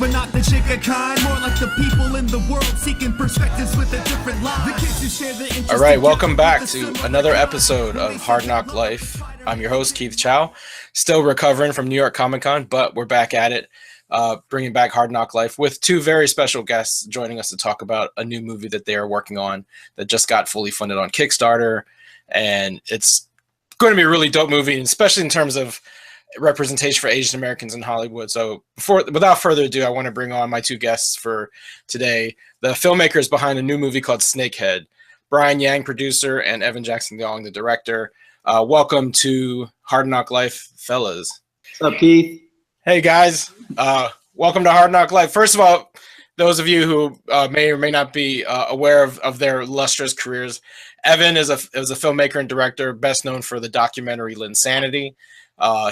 but not the chicka kind. More like the people in the world seeking perspectives with a different life. The kids who share the interest. All right, welcome back to another episode of Hard Knock Life. I'm your host, Keith Chow. Still recovering from New York Comic Con, but we're back at it, bringing back Hard Knock Life with two very special guests joining us to talk about a new movie that they are working on that just got fully funded on Kickstarter. And it's going to be a really dope movie, especially in terms of representation for Asian Americans in Hollywood. So without further ado, I want to bring on my two guests for today, the filmmakers behind a new movie called Snakehead, Brian Yang, producer, and Evan Jackson Leong, the director. Welcome to Hard Knock Life, fellas. What's up, Keith? Hey, guys. Welcome to Hard Knock Life. First of all, those of you who may or may not be aware of their illustrious careers, Evan is a filmmaker and director, best known for the documentary Linsanity.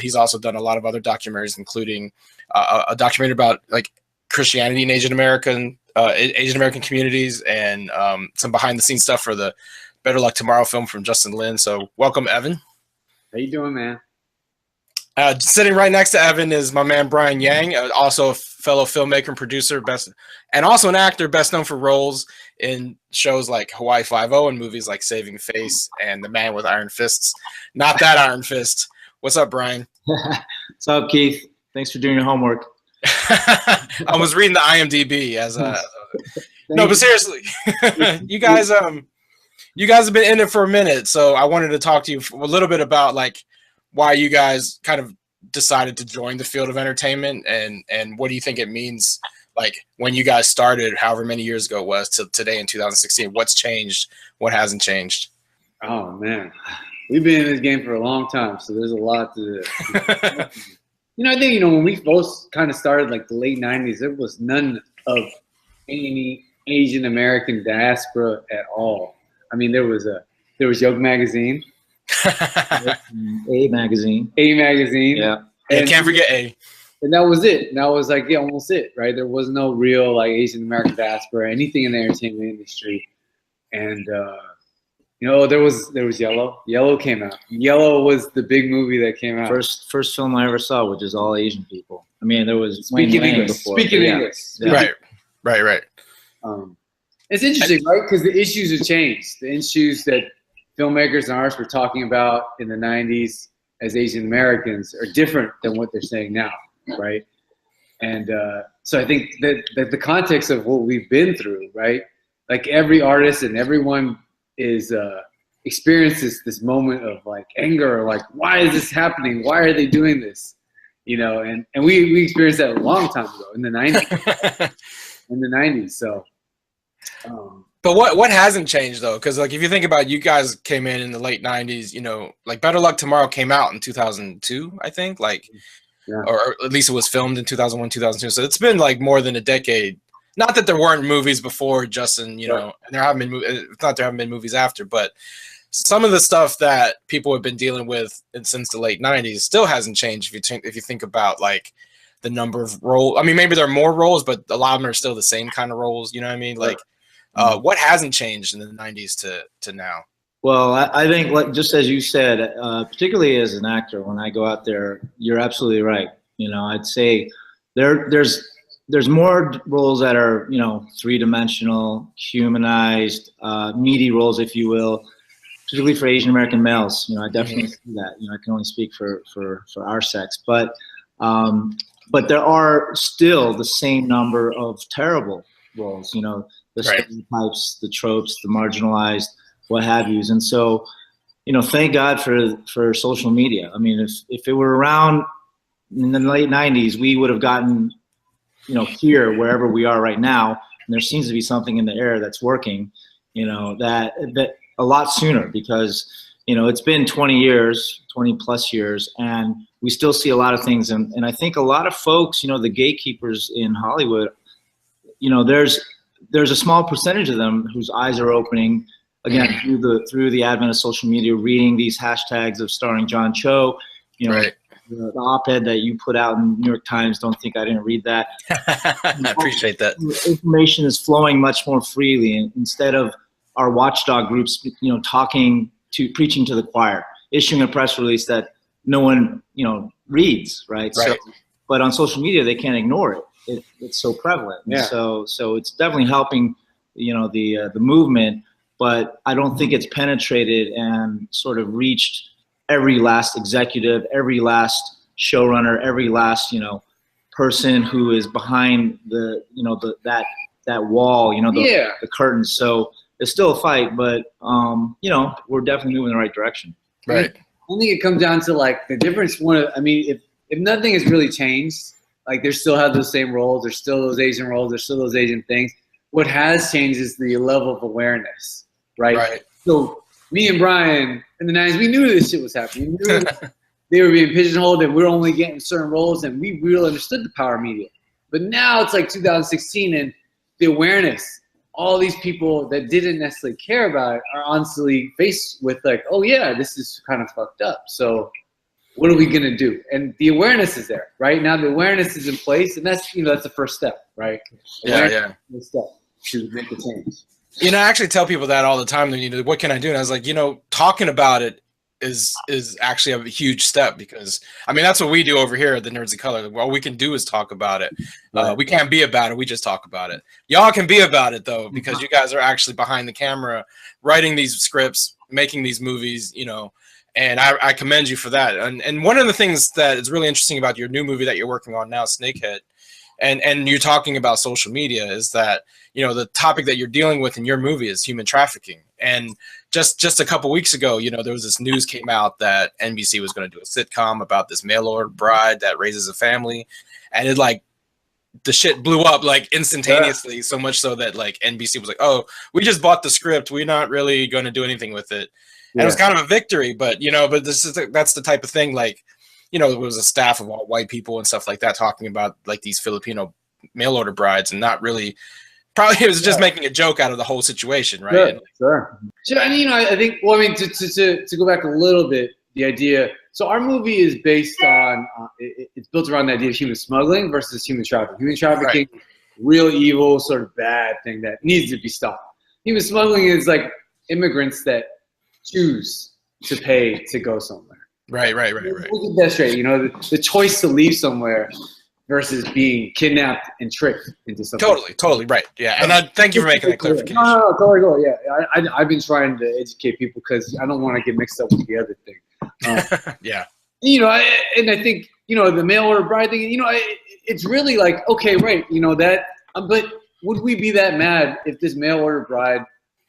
He's also done a lot of other documentaries, including a documentary about like Christianity in Asian American communities, and some behind the scenes stuff for the Better Luck Tomorrow film from Justin Lin. So welcome, Evan. How you doing, man? Sitting right next to Evan is my man Brian Yang, also a fellow filmmaker and producer, and also an actor, best known for roles in shows like Hawaii Five-0 and movies like Saving Face and The Man with Iron Fists. Not that Iron Fist. What's up, Brian? What's up, Keith? Thanks for doing your homework. I was reading the IMDb no, but seriously, you guys have been in it for a minute, so I wanted to talk to you a little bit about like why you guys kind of decided to join the field of entertainment, and what do you think it means, like when you guys started, however many years ago it was, to today in 2016. What's changed? What hasn't changed? Oh man. We've been in this game for a long time, so there's a lot to do. I think, when we both kind of started like the late 90s, there was none of any Asian American diaspora at all. I mean, there was Yoke Magazine. A Magazine. Yeah. And can't forget A. And that was it. And that was like, almost it, right? There was no real like Asian American diaspora, anything in the entertainment industry. And, there was Yellow. Yellow came out. Yellow was the big movie that came out. First film I ever saw, which is all Asian people. I mean, there was Speaking English. Yeah. Right. It's interesting, right? Because the issues have changed. The issues that filmmakers and artists were talking about in the 90s as Asian Americans are different than what they're saying now, right? And so I think that the context of what we've been through, right? Like every artist and everyone is experiences this moment of like anger, or like, why is this happening? Why are they doing this? And we experienced that a long time ago in the 90s. So, but what hasn't changed though? Because like if you think about, you guys came in the late 90s, like Better Luck Tomorrow came out in 2002, I think, like, yeah. or at least it was filmed in 2001, 2002. So it's been like more than a decade. Not that there weren't movies before, Justin, and there haven't been. It's not there haven't been movies after, but some of the stuff that people have been dealing with since the late 90s still hasn't changed. If you think about like the number of roles, I mean, maybe there are more roles, but a lot of them are still the same kind of roles. You know what I mean? Like, what hasn't changed in the 90s to now? Well, I think, like just as you said, particularly as an actor, when I go out there, you're absolutely right. I'd say there's more roles that are, three-dimensional, humanized, meaty roles, if you will, particularly for Asian American males. I definitely see that. I can only speak for our sex, but there are still the same number of terrible roles. The stereotypes, the tropes, the marginalized, what have yous. And so, thank God for social media. I mean, if it were around in the late 90s, we would have gotten here, wherever we are right now, and there seems to be something in the air that's working, that a lot sooner, because, it's been 20 plus years, and we still see a lot of things. And I think a lot of folks, the gatekeepers in Hollywood, there's a small percentage of them whose eyes are opening, again, through the advent of social media, reading these hashtags of starring John Cho, right. The op-ed that you put out in the New York Times, don't think I didn't read that. I appreciate that. Information is flowing much more freely, and instead of our watchdog groups, preaching to the choir, issuing a press release that no one, reads, right? Right. So, but on social media, they can't ignore it. it's so prevalent. Yeah. So it's definitely helping, the movement, but I don't think it's penetrated and sort of reached every last executive, every last showrunner, every last, person who is behind the, that wall, the curtains. So it's still a fight, but we're definitely moving in the right direction. Right. I think it comes down to like the difference. If nothing has really changed, like they still have those same roles, there's still those Asian roles, there's still those Asian things. What has changed is the level of awareness, right? Right. So me and Brian in the 90s, we knew this shit was happening. We knew they were being pigeonholed and we were only getting certain roles, and we really understood the power of media. But now it's like 2016 and the awareness, all these people that didn't necessarily care about it are honestly faced with like, oh yeah, this is kind of fucked up. So what are we going to do? And the awareness is there, right? Now the awareness is in place, and that's, that's the first step, right? Yeah. The step to make a change. I actually tell people that all the time. What can I do? And I was like, talking about it is actually a huge step, because that's what we do over here at the Nerds of Color. All we can do is talk about it. We can't be about it. We just talk about it. Y'all can be about it though, because you guys are actually behind the camera, writing these scripts, making these movies, and I commend you for that. And one of the things that is really interesting about your new movie that you're working on now, Snakehead, and you're talking about social media, is that, the topic that you're dealing with in your movie is human trafficking. And just a couple weeks ago, there was this news came out that NBC was going to do a sitcom about this mail-order bride that raises a family. And it the shit blew up like instantaneously, so much so that like NBC was like, oh, we just bought the script. We're not really going to do anything with it. And it was kind of a victory, but that's the type of thing, like, there was a staff of all white people and stuff like that talking about like these Filipino mail order brides, and not really, probably it was just making a joke out of the whole situation, right? Sure. And I think, to go back a little bit, the idea. So our movie is based on, it's built around the idea of human smuggling versus human trafficking. Human trafficking, real evil, sort of bad thing that needs to be stopped. Human smuggling is like immigrants that choose to pay to go somewhere. Right. We'll get that straight. The choice to leave somewhere versus being kidnapped and tricked into something. Totally right. Yeah, and thank you for making that clarification. No, totally. Yeah, I've been trying to educate people because I don't want to get mixed up with the other thing. Yeah. And I think the mail order bride thing. It's really like, okay, right. That. But would we be that mad if this mail order bride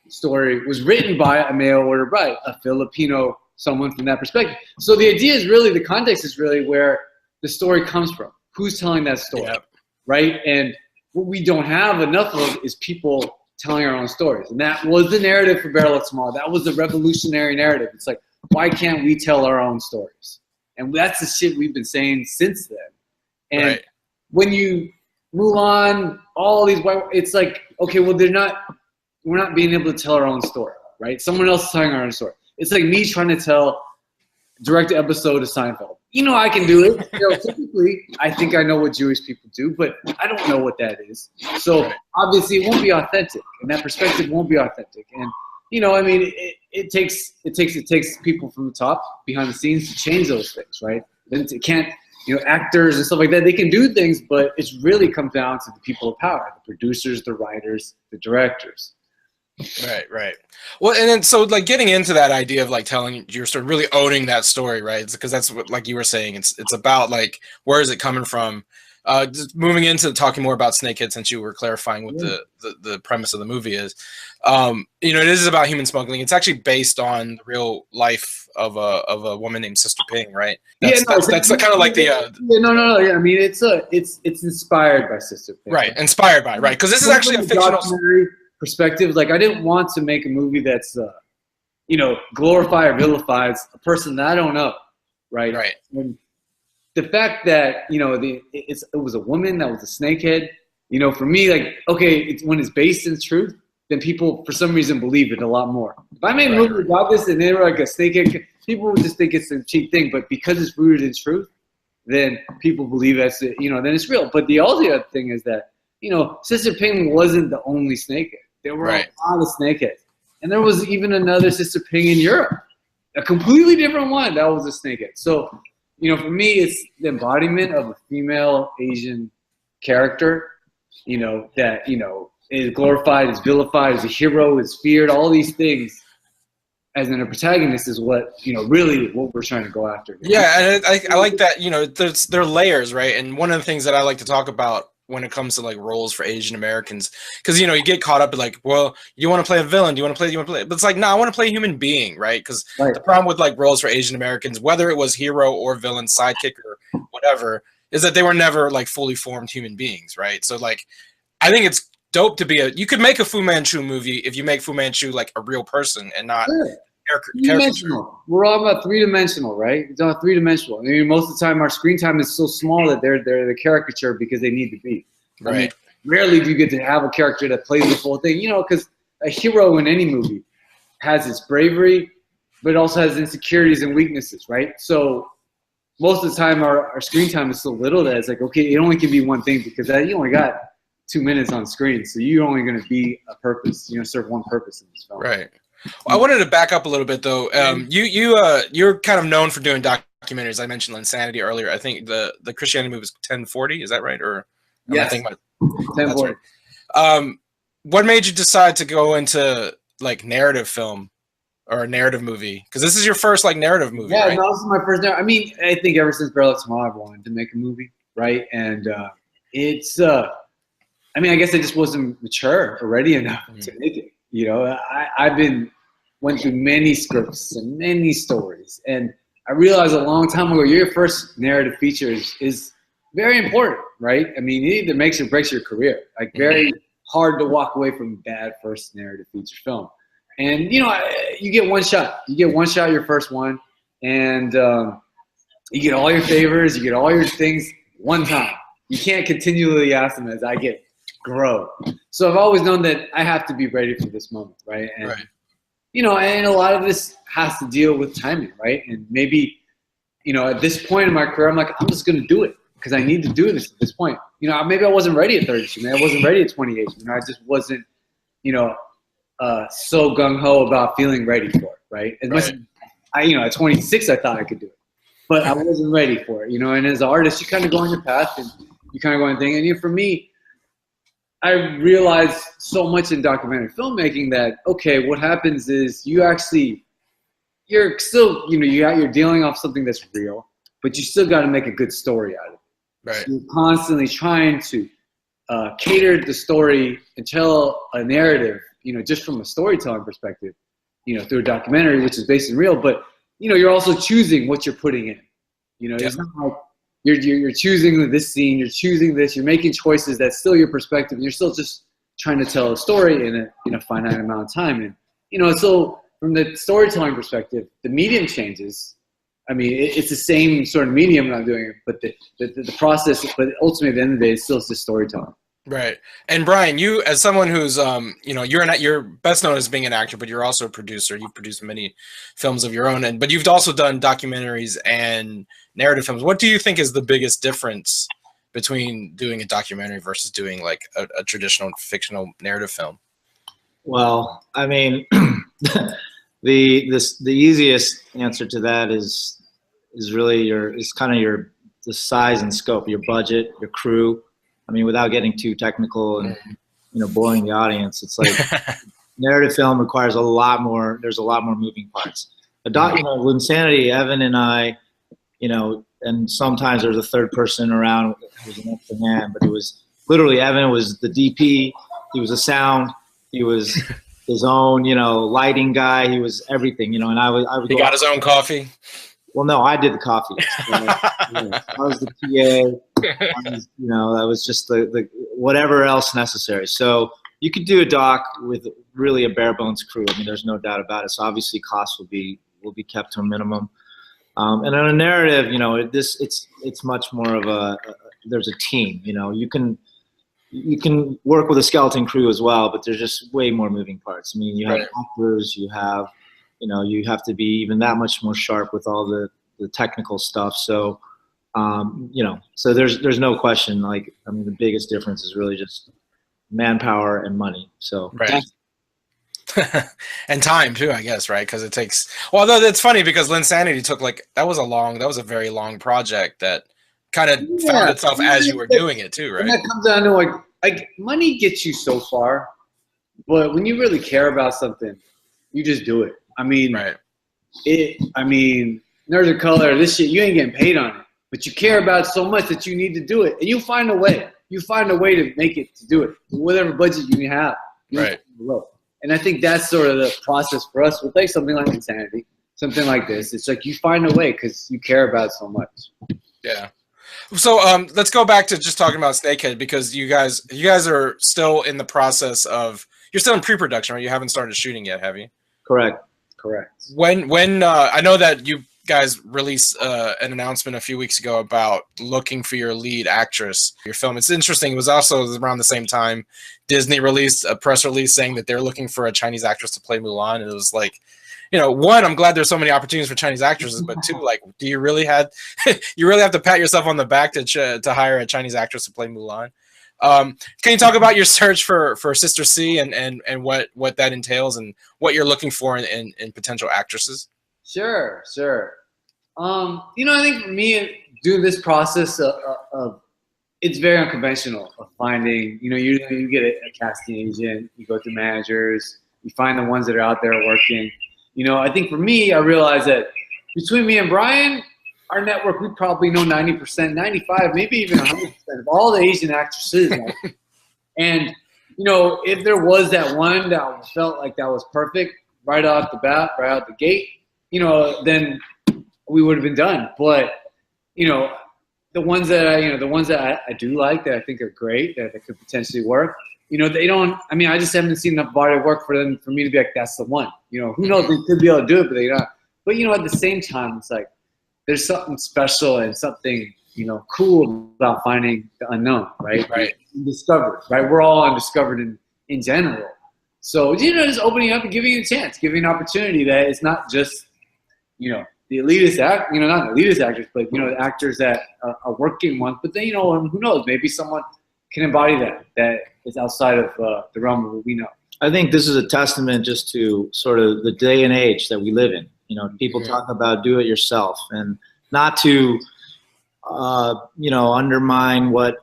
story was written by a mail order bride, a Filipino, someone from that perspective? So the idea is really, the context is really where the story comes from. Who's telling that story, right? And what we don't have enough of is people telling our own stories. And that was the narrative for Barrel of Tomorrow. That was the revolutionary narrative. It's like, why can't we tell our own stories? And that's the shit we've been saying since then. And when you move on, all these white, it's like, okay, well, we're not being able to tell our own story, right? Someone else is telling our own story. It's like me trying to direct an episode of Seinfeld. I can do it. Typically, I think I know what Jewish people do, but I don't know what that is. So obviously, it won't be authentic, and that perspective won't be authentic. And it takes people from the top, behind the scenes, to change those things, right? It can't, actors and stuff like that. They can do things, but it's really comes down to the people of power: the producers, the writers, the directors. Right. Well, and then so like getting into that idea of like telling your story, really owning that story, right? Because that's what, like you were saying, it's about like, where is it coming from? Just moving into talking more about Snakehead, since you were clarifying what the premise of the movie is. It is about human smuggling. It's actually based on the real life of a woman named Sister Ping, right? That's kind of like the. No. Yeah, it's inspired by Sister Ping. Right, inspired by, right? Because this is actually a fictional perspective. Like, I didn't want to make a movie that's glorify or vilifies a person that I don't know, right? And the fact that it was a woman that was a snakehead, for me, like, okay, when it's based in truth, then people for some reason believe it a lot more. If I made a movie about this and they were like a snakehead, people would just think it's a cheap thing. But because it's rooted in truth, then people believe that's then it's real. But the other thing is that Sister Ping wasn't the only snakehead. There were a lot of snakeheads. And there was even another Sister Ping in Europe, a completely different one that was a snakehead. So, for me, it's the embodiment of a female Asian character, that, is glorified, is vilified, is a hero, is feared, all these things as in a protagonist is what, really what we're trying to go after. Yeah, and I like that, there are layers, right? And one of the things that I like to talk about when it comes to like roles for Asian Americans, because you get caught up in like, well, you want to play a villain, you want to play, but it's like, no, I want to play a human being, right? Because the problem with like roles for Asian Americans, whether it was hero or villain, sidekick or whatever, is that they were never like fully formed human beings, right? So like, I think it's dope to be you could make a Fu Manchu movie if you make Fu Manchu like a real person and not three-dimensional. We're all about three-dimensional, right? It's all three-dimensional. I mean, most of the time our screen time is so small that they're the caricature because they need to be. Right. I mean, rarely do you get to have a character that plays the full thing, because a hero in any movie has its bravery, but also has insecurities and weaknesses, right? So most of the time our screen time is so little that it's like, okay, it only can be one thing because you only got 2 minutes on screen, so you're only going to be a purpose, serve one purpose in this film. Right. Well, I wanted to back up a little bit though. You're kind of known for doing documentaries. I mentioned Insanity earlier. I think the Christianity movie was 1040. Is that right? Or yes, 1040. Right. What made you decide to go into like narrative film or a narrative movie? Because this is your first like narrative movie. Yeah, right? no, this is my first. I mean, I think ever since Barrel of Tomorrow, I've wanted to make a movie, right? And it's. I mean, I guess I just wasn't mature or ready enough to make it. I've went through many scripts and many stories, and I realized a long time ago, your first narrative feature is very important, right? I mean, it either makes or breaks your career. Like, very hard to walk away from bad first narrative feature film. And, you get one shot. You get one shot, your first one, and you get all your favors, you get all your things one time. You can't continually ask them as I get grow. So I've always known that I have to be ready for this moment, right? And and a lot of this has to deal with timing, right? And maybe, at this point in my career, I'm like, I'm just gonna do it because I need to do this at this point. Maybe I wasn't ready at 32, maybe I wasn't ready at 28. I just wasn't, so gung ho about feeling ready for it, right? As much as at 26 I thought I could do it, but I wasn't ready for it, And as an artist, you kind of go on your path and you kind of go on thing. And for me, I realized so much in documentary filmmaking that, okay, what happens is you're still, you're dealing off something that's real, but you still got to make a good story out of it. Right. So you're constantly trying to cater the story and tell a narrative, just from a storytelling perspective, through a documentary, which is based in real, but, you're also choosing what you're putting in. It's not like, you're choosing this scene, you're choosing this, you're making choices that's still your perspective, and you're still just trying to tell a story in a finite amount of time. And so from the storytelling perspective, the medium changes. I mean, it's the same sort of medium I'm doing it, but the process, but ultimately at the end of the day, it's still just storytelling. Right. And Brian, you as someone who's you're best known as being an actor, but you're also a producer. You've produced many films of your own, but you've also done documentaries and narrative films. What do you think is the biggest difference between doing a documentary versus doing like a traditional fictional narrative film? Well, I mean, the easiest answer to that is really the size and scope, your budget, your crew. I mean, without getting too technical and boring the audience, it's like narrative film requires a lot more. There's a lot more moving parts. With Insanity, Evan and I, and sometimes there's a third person around who's an extra hand, but it was literally Evan was the DP. He was a sound. He was his own, lighting guy. He was everything, and I would. He got his own coffee. Well, no, I did the coffee. I was the PA. That was just the whatever else necessary. So you could do a doc with really a bare bones crew. I mean, there's no doubt about it. So obviously costs will be kept to a minimum. And on a narrative, it's much more of there's a team. You can work with a skeleton crew as well, but there's just way more moving parts. I mean, you have actors, you have to be even that much more sharp with all the technical stuff. So, so there's no question. Like, I mean, the biggest difference is really just manpower and money. So, and time too, I guess, right? Because it takes. Well, though it's funny because Linsanity took that was a very long project that kind of found itself as you were doing it too, right? And that comes down to like money gets you so far, but when you really care about something, you just do it. I mean, right. Nerds of Color, this shit, you ain't getting paid on it, but you care about it so much that you need to do it, and you find a way. You find a way to make it, to do it, whatever budget you have. Right. And I think that's sort of the process for us with like something like Insanity, something like this. It's like you find a way because you care about it so much. Yeah. So let's go back to just talking about Snakehead, because you guys are still in the process of, you're still in pre-production, right? You haven't started shooting yet, have you? Correct. When I know that you guys released an announcement a few weeks ago about looking for your lead actress for your film. It's interesting. It was also around the same time Disney released a press release saying that they're looking for a Chinese actress to play Mulan. And it was like, you know, one, I'm glad there's so many opportunities for Chinese actresses, but two, like, do you really have to pat yourself on the back to hire a Chinese actress to play Mulan? Can you talk about your search for Sister C and what that entails and what you're looking for in potential actresses? Sure. You know, I think for me, doing this process of it's very unconventional of finding, you know, you get a casting agent, you go through managers, you find the ones that are out there working. You know, I think for me, I realized that between me and Brian, our network, we probably know 90%, 95, maybe even 100% of all the Asian actresses. And, you know, if there was that one that felt like that was perfect right off the bat, right out the gate, you know, then we would have been done. But, you know, the ones that I do like, that I think are great, that could potentially work, you know, they don't, I mean, I just haven't seen enough body of work for me to be like, that's the one. You know, who knows, they could be able to do it, but they don't. But, you know, at the same time, it's like, there's something special and something, you know, cool about finding the unknown, right? Right. Undiscovered, right? We're all undiscovered in general. So, you know, just opening up and giving it a chance, giving an opportunity that it's not just, you know, the elitist not the elitist actors, but, you know, the actors that are working ones. But then, you know, who knows? Maybe someone can embody that is outside of the realm of what we know. I think this is a testament just to sort of the day and age that we live in. You know, people talk about do it yourself, and not to, you know, undermine what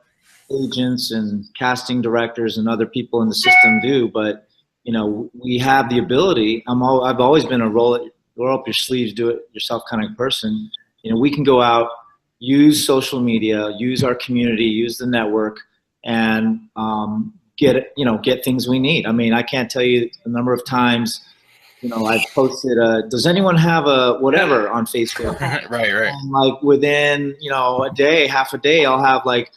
agents and casting directors and other people in the system do. But, you know, we have the ability. I've always been a roll up your sleeves, do it yourself kind of person. You know, we can go out, use social media, use our community, use the network, and get things we need. I mean, I can't tell you the number of times, you know, I've posted does anyone have a whatever on Facebook? Right. And like within, you know, a day, half a day, I'll have like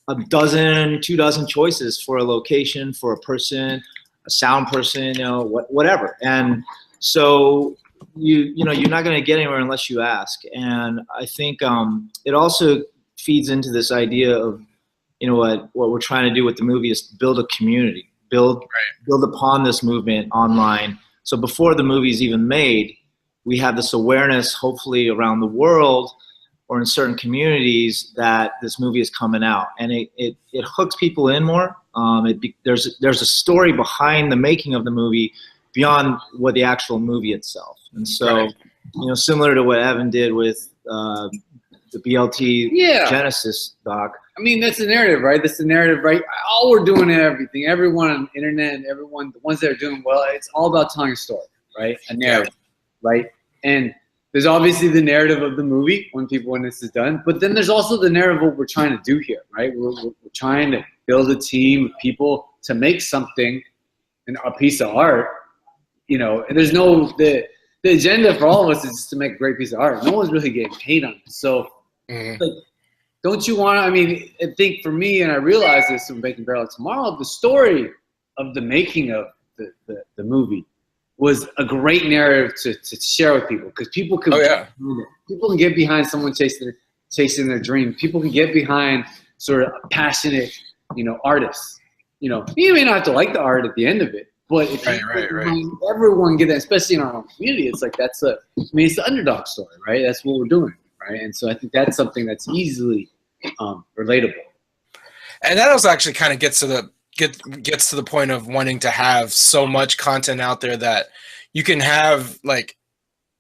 a dozen, 2 dozen choices for a location, for a person, a sound person, you know, whatever. And so you know, you're not going to get anywhere unless you ask. And I think it also feeds into this idea of, you know, what we're trying to do with the movie is build a community, build upon this movement online. So before the movie's even made, we have this awareness, hopefully around the world or in certain communities, that this movie is coming out, and it hooks people in more. There's a story behind the making of the movie beyond what the actual movie itself. And so, you know, similar to what Evan did with the BLT Genesis doc. I mean, that's the narrative, right? That's the narrative, right? All we're doing and everything, everyone on the internet and everyone, the ones that are doing well, it's all about telling a story, right? A narrative, right? And there's obviously the narrative of the movie when this is done, but then there's also the narrative of what we're trying to do here, right? We're trying to build a team of people to make something, a piece of art, you know, and there's the agenda for all of us is just to make a great piece of art. No one's really getting paid on it. So, like, don't you want to, I mean, I think for me, and I realize this in Bacon Barrel tomorrow, the story of the making of the movie was a great narrative to share with people, because people can people can get behind someone chasing their dream. People can get behind sort of passionate, you know, artists. You know, you may not have to like the art at the end of it, but if everyone get that, especially in our own community, it's like it's the underdog story, right? That's what we're doing, right? And so I think that's something that's easily relatable. And that also actually kind of gets to the point of wanting to have so much content out there that you can have, like,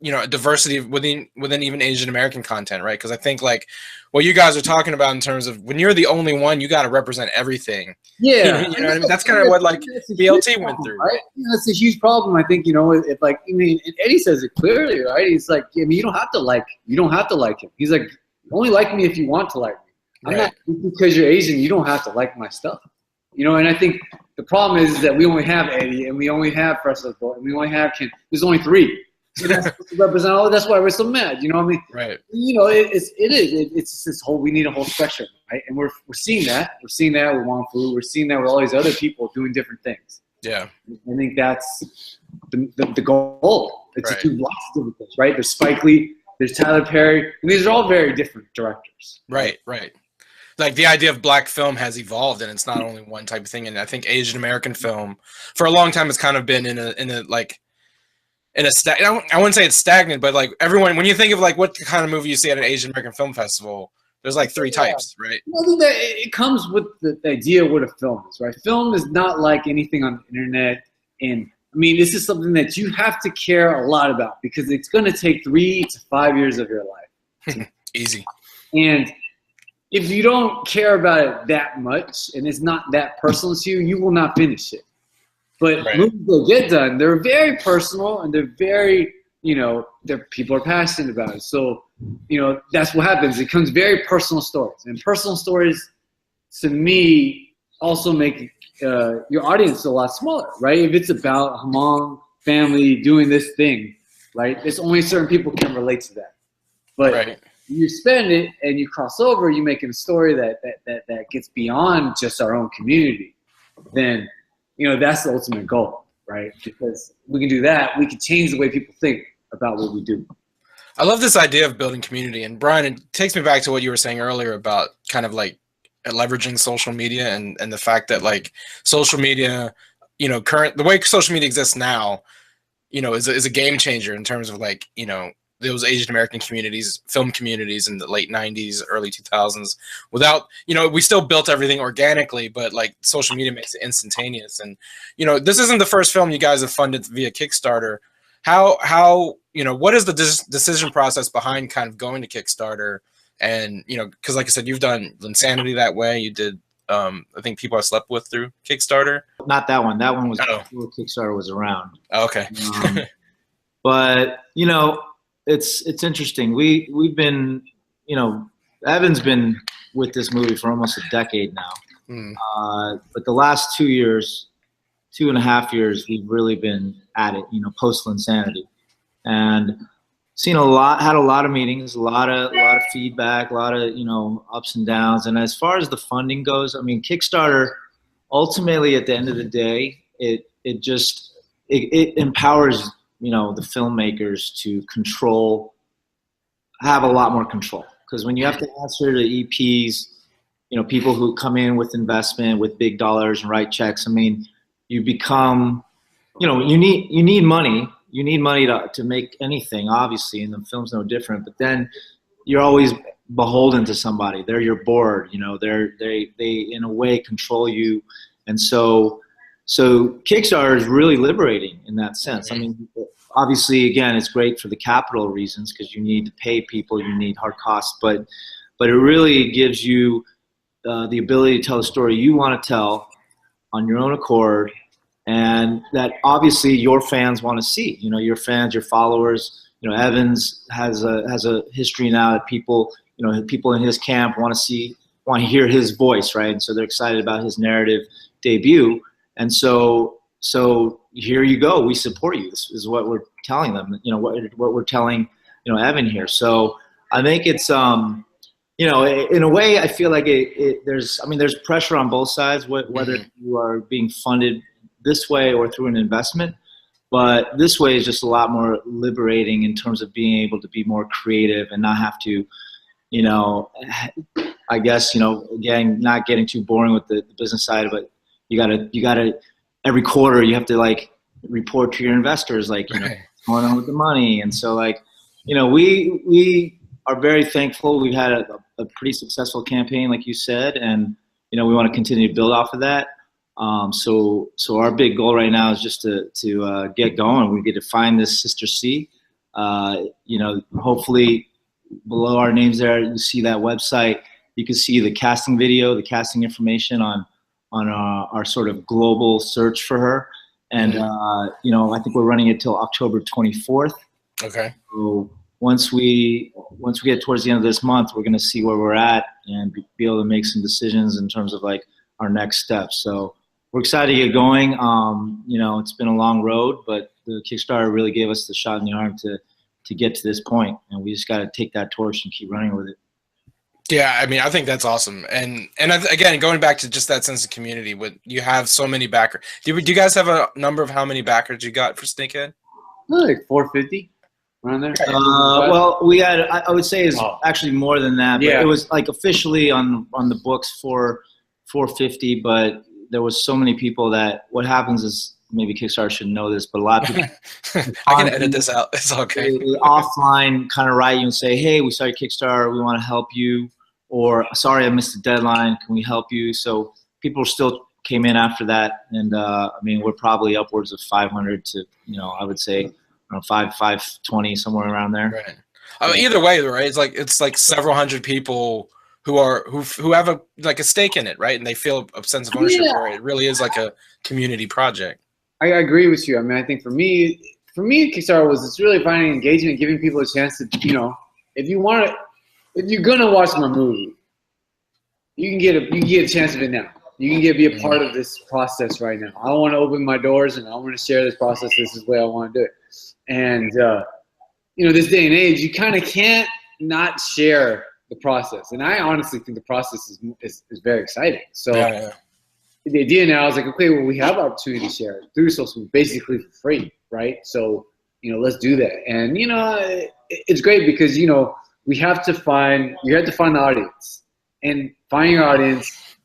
a diversity within even Asian American content, right? Because I think like what you guys are talking about in terms of when you're the only one, you got to represent everything. Yeah, you know what I mean? That's kind of what like BLT went through, right? That's a huge problem. I think if like Eddie says it clearly, right? He's like, I mean, you don't have to like him. He's like, only like me if you want to like me. I'm not, because you're Asian, you don't have to like my stuff. And I think the problem is that we only have Eddie and we only have Festival and we only have Ken. There's only 3. So that's supposed to represent all. That's why we're so mad. You know what I mean? Right. It's this whole. We need a whole spectrum, right? And we're seeing that. We're seeing that with Wong Fu. We're seeing that with all these other people doing different things. Yeah. I think that's the goal. It's to do lots of different things, right? There's Spike Lee. There's Tyler Perry. And these are all very different directors. Right. Like the idea of black film has evolved, and it's not only one type of thing. And I think Asian American film, for a long time, has kind of been in a I wouldn't say it's stagnant, but like everyone, when you think of like what kind of movie you see at an Asian American film festival, there's like 3 types, right? I think that it comes with the idea of what a film is, right? Film is not like anything on the internet, and I mean, this is something that you have to care a lot about because it's going to take 3 to 5 years of your life. Easy. And if you don't care about it that much and it's not that personal to you, you will not finish it. But movies that get done, they're very personal and they're very, people are passionate about it. So, that's what happens. It becomes very personal stories. And personal stories, to me, also make your audience a lot smaller, right? If it's about Hmong family doing this thing, right? It's only certain people can relate to that. But you spend it and you cross over, you make a story that gets beyond just our own community, then that's the ultimate goal, right? Because we can do that, we can change the way people think about what we do. I love this idea of building community. And Brian, it takes me back to what you were saying earlier about kind of like leveraging social media and the fact that like social media, the way social media exists now, is a game changer in terms of like, those Asian American communities, film communities in the late 90s, early 2000s, without, we still built everything organically, but like social media makes it instantaneous. And, this isn't the first film you guys have funded via Kickstarter. How what is the decision process behind kind of going to Kickstarter? And, because like I said, you've done Insanity that way. You did, I think People I Slept With through Kickstarter. Not that one. That one was before Kickstarter was around. Oh, okay. But, it's interesting. We've been, Evan's been with this movie for almost a decade now. But the last 2 years, 2.5 years, we've really been at it, post Insanity, and had a lot of meetings, a lot of feedback, a lot of, ups and downs. And as far as the funding goes, I mean, Kickstarter, ultimately at the end of the day, it empowers the filmmakers to have a lot more control. Because when you have to answer to EPs, people who come in with investment, with big dollars and write checks, I mean, you become, you need money. You need money to make anything, obviously, and the film's no different. But then you're always beholden to somebody. They're your board. They in a way control you, and so Kickstarter is really liberating in that sense. I mean, obviously, again, it's great for the capital reasons because you need to pay people, you need hard costs, but it really gives you the ability to tell a story you want to tell on your own accord, and that obviously your fans want to see. Your fans, your followers. Evans has a history now that people in his camp want to hear his voice, right? And so they're excited about his narrative debut. And so here you go. We support you. This is what we're telling them. What we're telling Evan here. So I think it's in a way I feel like there's pressure on both sides. Whether you are being funded this way or through an investment, but this way is just a lot more liberating in terms of being able to be more creative and not have to, I guess again, not getting too boring with the business side, but you gotta every quarter you have to like report to your investors like what's going on with the money. And so we are very thankful. We've had a pretty successful campaign, like you said, and we want to continue to build off of that. So our big goal right now is just to get going. We get to find this Sister C, You know, hopefully below our names there, you see that website. You can see the casting video, the casting information on our sort of global search for her. And, you know, I think we're running it till October 24th. Okay. So once we get towards the end of this month, we're going to see where we're at and be able to make some decisions in terms of like our next steps. So we're excited to get going. You know, it's been a long road, but the Kickstarter really gave us the shot in the arm to get to this point, and we just got to take that torch and keep running with it. Yeah, I mean, I think that's awesome. And again, going back to just that sense of community, with you have so many backers. Do you guys have a number of how many backers you got for Snakehead? Like 450 around there. Well, we had, I would say is actually more than that, but Yeah. it was like officially on the books for 450, but there was so many people that what happens is, maybe Kickstarter should know this, but a lot of people I can edit this out. It's okay. they offline kind of write you and say, hey, we saw your Kickstarter, we want to help you, or sorry, I missed the deadline, can we help you? So people still came in after that, and I mean, we're probably upwards of 500 to, you know, I would say, 520, somewhere around there. Right. I mean, either way, right? It's like several hundred people who have a stake in it, right? And they feel a sense of ownership for it. It really is like a community project. I agree with you. I mean, I think for me, Kickstarter was it's really finding engagement, giving people a chance to, you know, if you're gonna watch my movie, you can get a chance of it now. You can be a part of this process right now. I want to open my doors and I want to share this process. This is the way I want to do it. And you know, this day and age, you kind of can't not share the process. And I honestly think the process is very exciting. So. Yeah. The idea now is like, okay, well, we have opportunity to share it through social, basically for free, right? So, you know, let's do that. And, you know, it's great because, you know, you have to find the audience. And finding your audience,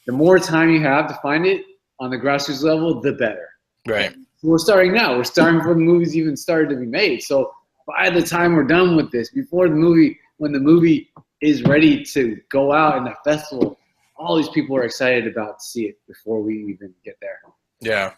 the more time you have to find it on the grassroots level, the better. Right. So we're starting now. We're starting before the movie's even started to be made. So by the time we're done with this, when the movie is ready to go out in the festival, all these people are excited about to see it before we even get there. Yeah.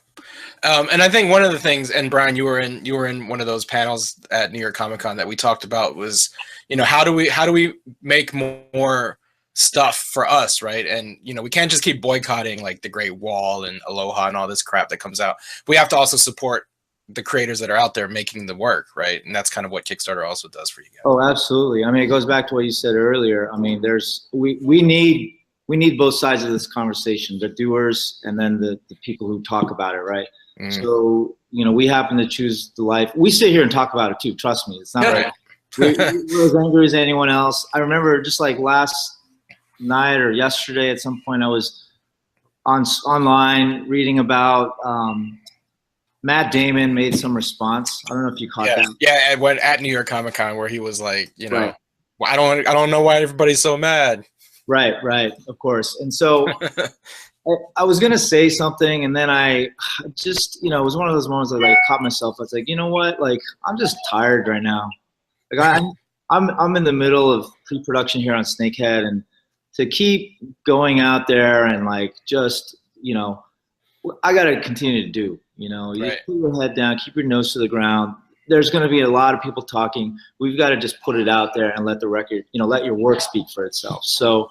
And I think one of the things, and Brian, you were in one of those panels at New York Comic Con that we talked about was, you know, how do we make more stuff for us, right? And, you know, we can't just keep boycotting like the Great Wall and Aloha and all this crap that comes out. We have to also support the creators that are out there making the work, right? And that's kind of what Kickstarter also does for you guys. Oh, absolutely. I mean, it goes back to what you said earlier. I mean, we need both sides of this conversation, the doers and then the people who talk about it, right? So, you know, we happen to choose the life. We sit here and talk about it too, trust me. It's not like we're as angry as anyone else. I remember just like last night or yesterday at some point I was online reading about Matt Damon made some response. I don't know if you caught that. Yeah, it went at New York Comic Con where he was like, you know, well, I don't know why everybody's so mad. Right, of course. And so I was going to say something, and then I just, you know, it was one of those moments that I caught myself. I was like, you know what? Like, I'm just tired right now. Like, I'm in the middle of pre-production here on Snakehead, and to keep going out there and, like, just, you know, I got to continue to do, you know. You put your head down, keep your nose to the ground. There's going to be a lot of people talking. We've got to just put it out there and let the record, you know, let your work speak for itself. So,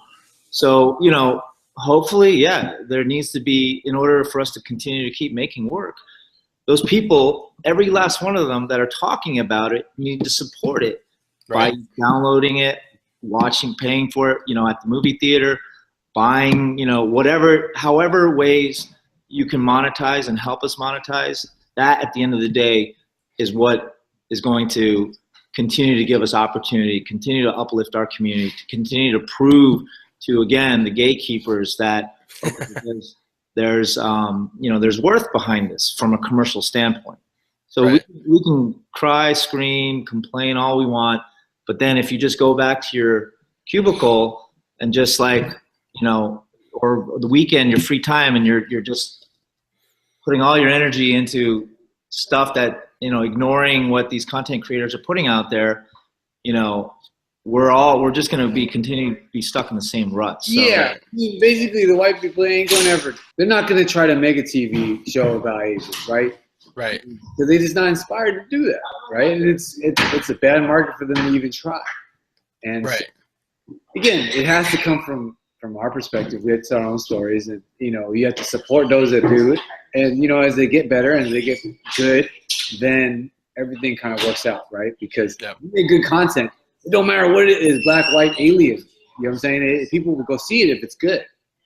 you know, hopefully, yeah, there needs to be, in order for us to continue to keep making work, those people, every last one of them that are talking about it, need to support it by downloading it, watching, paying for it, you know, at the movie theater, buying, you know, whatever, however ways you can monetize and help us monetize. That, at the end of the day, is what is going to continue to give us opportunity, continue to uplift our community, to continue to prove to, again, the gatekeepers that there's you know, there's worth behind this from a commercial standpoint. So we can cry, scream, complain all we want, but then if you just go back to your cubicle and just, like, you know, or the weekend, your free time, and you're just putting all your energy into stuff that, you know, ignoring what these content creators are putting out there, you know, we're just going to continue to be stuck in the same rut. So. Yeah, basically the white people ain't going to ever, they're not going to try to make a TV show about Asians, right? Right. Because they're just not inspired to do that, right? And it's a bad market for them to even try. And Right. again, it has to come from our perspective. It's our own stories, and you have to support those that do it. And as they get better and they get good, then everything kind of works out, right? Because you make good content. It don't matter what it is, black, white, alien. You know what I'm saying? People will go see it if it's good.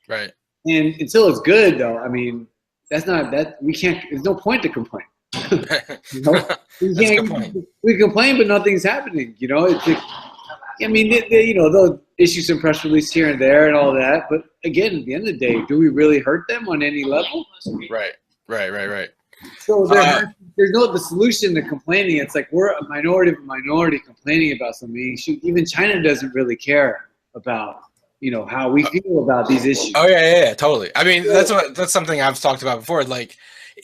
Right. And until it's good, though, I mean, that's not that we can't. There's no point to complain. We That's a good point. We complain, but nothing's happening. It's like, I mean, they'll issue some press release here and there and all that. But again, at the end of the day, do we really hurt them on any level? Right. So there's no the solution to complaining. It's like we're a minority of a minority complaining about something. Even China doesn't really care about how we feel about these issues. Oh yeah, totally. I mean, that's something I've talked about before. Like,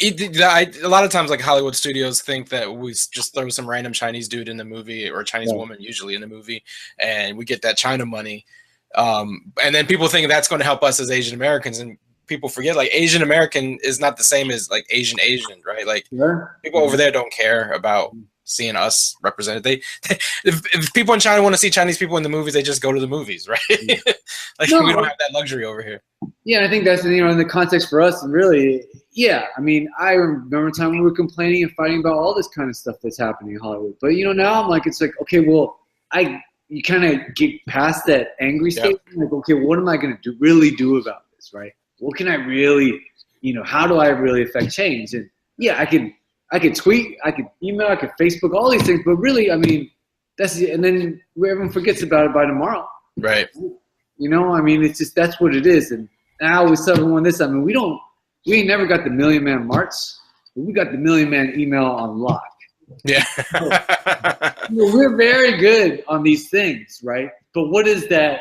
a lot of times, like Hollywood studios think that we just throw some random Chinese dude in the movie or Chinese woman usually in the movie, and we get that China money. And then people think that's going to help us as Asian Americans, and people forget like Asian American is not the same as like Asian, right? Like people over there don't care about seeing us represented. If people in China want to see Chinese people in the movies, they just go to the movies, right? We don't have that luxury over here. Yeah, I think that's in the context for us, and really, yeah. I mean, I remember a time when we were complaining and fighting about all this kind of stuff that's happening in Hollywood. But now I'm like, it's like, okay, well, you kind of get past that angry state. Like, okay, what am I going to really do about this, right? What can I really, how do I really affect change? And yeah, I could tweet, I could email, I could Facebook, all these things. But really, I mean, and then everyone forgets about it by tomorrow. Right. I mean, it's just, that's what it is. And I always tell everyone this, I mean, we ain't never got the Million Man March, but we got the Million Man email on lock. Yeah. We're very good on these things, right? But what is that,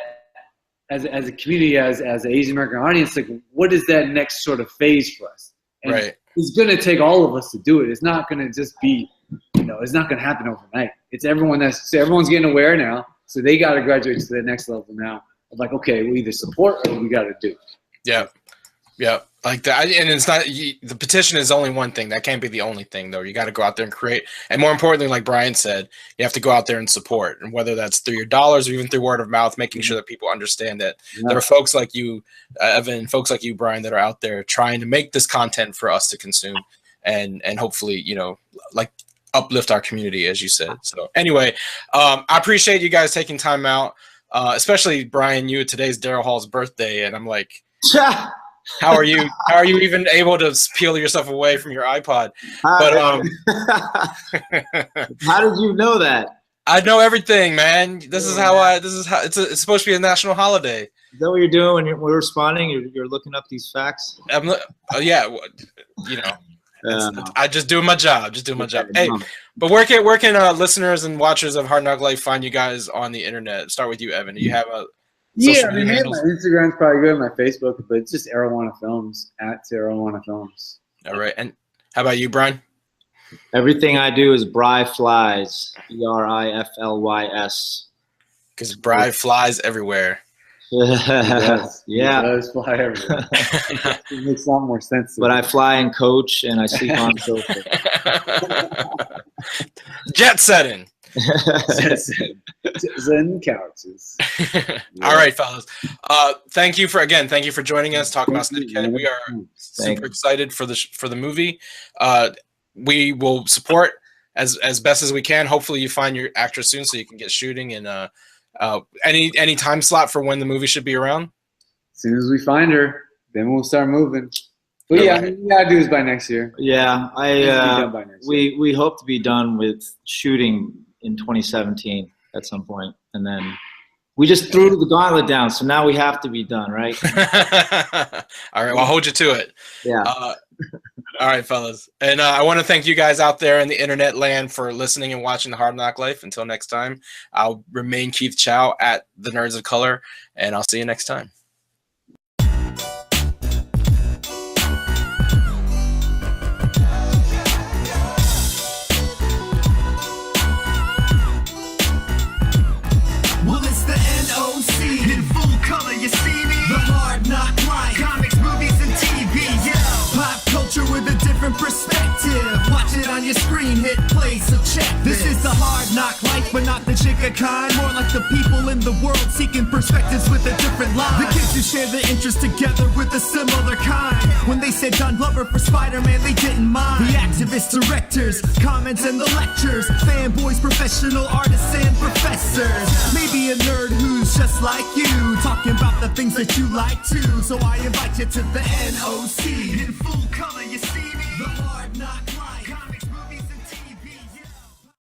as a community, as an Asian American audience, like what is that next sort of phase for us? And right. It's going to take all of us to do it. It's not going to just be, it's not going to happen overnight. It's everyone's getting aware now, so they got to graduate to the next level now. Of like, okay, we either support or we got to do. Yeah. Like that, and it's not the petition is only one thing. That can't be the only thing, though. You got to go out there and create, and more importantly, like Brian said, you have to go out there and support, and whether that's through your dollars or even through word of mouth, making sure that people understand that there are folks like you, Evan, folks like you, Brian, that are out there trying to make this content for us to consume, and hopefully, like uplift our community, as you said. So anyway, I appreciate you guys taking time out, especially Brian. Today's Daryl Hall's birthday, and I'm like. How are you even able to peel yourself away from your iPod? But how did you know that? I know everything, man. This is how it's supposed to be a national holiday. Is that what you're doing when we're responding? You're looking up these facts? Yeah, I just doing my job. Hey, but where can listeners and watchers of Hard Knock Life find you guys on the internet? Start with you, Evan. Do you have a Yeah, I mean, my Instagram's probably good, my Facebook, but it's just Arowana Films, @Arowana Films. All right, and how about you, Brian? Everything I do is Bri Flies, BRIFLYS. Because Bri flies everywhere. Yeah. He does fly everywhere. It makes a lot more sense. But I fly and coach, and I sleep on sofa. Jet setting. Zen couches. All right, fellas. Thank you for joining us. Talk about Snakehead. We are super excited for the movie. We will support as best as we can. Hopefully, you find your actress soon so you can get shooting. And any time slot for when the movie should be around? As soon as we find her, then we'll start moving. But yeah, we gotta do this by next year. Yeah, we hope to be done with shooting in 2017 at some point, and then we just threw the gauntlet down, so now we have to be done, right? All right, well, I'll hold you to it. Yeah. All right, fellas, and I want to thank you guys out there in the internet land for listening and watching the Hard Knock Life. Until next time, I'll remain Keith Chow at the Nerds of Color, and I'll see you next time. In full color, you see me? The Hard Knock Life. Comics, movies, and TV, yeah. Pop culture with a different perspective. Watch knock life, but not the jigger kind. More like the people in the world seeking perspectives with a different line. The kids who share their interests together with a similar kind. When they said Don Glover for Spider-Man, they didn't mind. The activists, directors, comments and the lectures, fanboys, professional artists and professors. Maybe a nerd who's just like you, talking about the things that you like too. So I invite you to the NOC in full color. You see